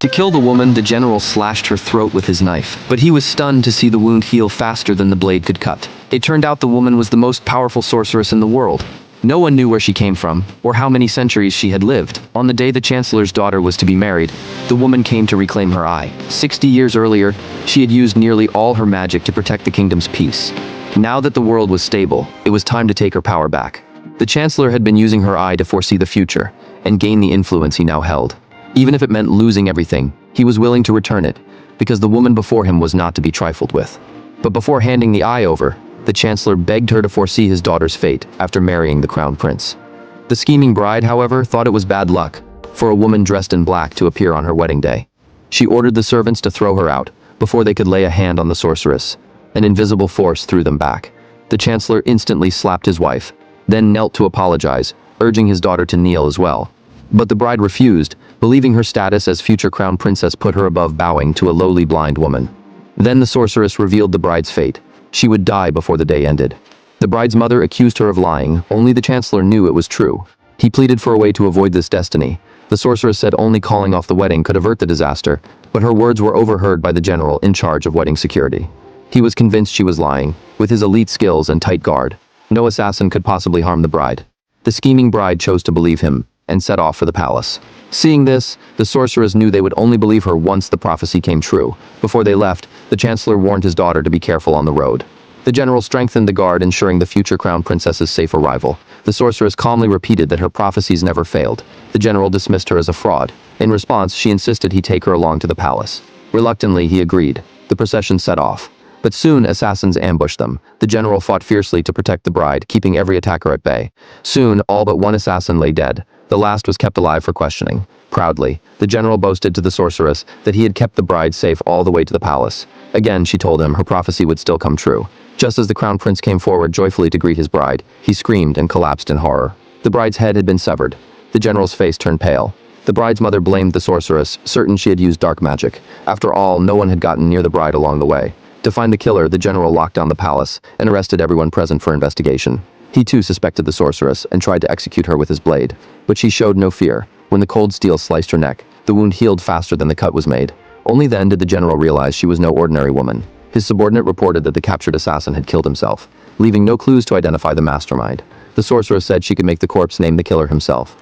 To kill the woman, the general slashed her throat with his knife, but he was stunned to see the wound heal faster than the blade could cut. It turned out the woman was the most powerful sorceress in the world. No one knew where she came from, or how many centuries she had lived. On the day the chancellor's daughter was to be married, the woman came to reclaim her eye. 60 years earlier, she had used nearly all her magic to protect the kingdom's peace. Now that the world was stable, it was time to take her power back. The chancellor had been using her eye to foresee the future, and gain the influence he now held. Even if it meant losing everything, he was willing to return it, because the woman before him was not to be trifled with. But before handing the eye over, the chancellor begged her to foresee his daughter's fate after marrying the crown prince. The scheming bride, however, thought it was bad luck for a woman dressed in black to appear on her wedding day. She ordered the servants to throw her out before they could lay a hand on the sorceress. An invisible force threw them back. The chancellor instantly slapped his wife, then knelt to apologize, urging his daughter to kneel as well. But the bride refused, believing her status as future crown princess put her above bowing to a lowly blind woman. Then the sorceress revealed the bride's fate. She would die before the day ended. The bride's mother accused her of lying. Only the chancellor knew it was true. He pleaded for a way to avoid this destiny. The sorceress said only calling off the wedding could avert the disaster, but her words were overheard by the general in charge of wedding security. He was convinced she was lying. With his elite skills and tight guard, no assassin could possibly harm the bride. The scheming bride chose to believe him and set off for the palace. Seeing this, the sorceress knew they would only believe her once the prophecy came true. Before they left, the chancellor warned his daughter to be careful on the road. The general strengthened the guard, ensuring the future crown princess's safe arrival. The sorceress calmly repeated that her prophecies never failed. The general dismissed her as a fraud. In response, she insisted he take her along to the palace. Reluctantly, he agreed. The procession set off. But soon, assassins ambushed them. The general fought fiercely to protect the bride, keeping every attacker at bay. Soon, all but one assassin lay dead. The last was kept alive for questioning. Proudly, the general boasted to the sorceress that he had kept the bride safe all the way to the palace. Again, she told him her prophecy would still come true. Just as the crown prince came forward joyfully to greet his bride, he screamed and collapsed in horror. The bride's head had been severed. The general's face turned pale. The bride's mother blamed the sorceress, certain she had used dark magic. After all, no one had gotten near the bride along the way. To find the killer, the general locked down the palace and arrested everyone present for investigation. He too suspected the sorceress and tried to execute her with his blade, but she showed no fear. When the cold steel sliced her neck, the wound healed faster than the cut was made. Only then did the general realize she was no ordinary woman. His subordinate reported that the captured assassin had killed himself, leaving no clues to identify the mastermind. The sorceress said she could make the corpse name the killer himself.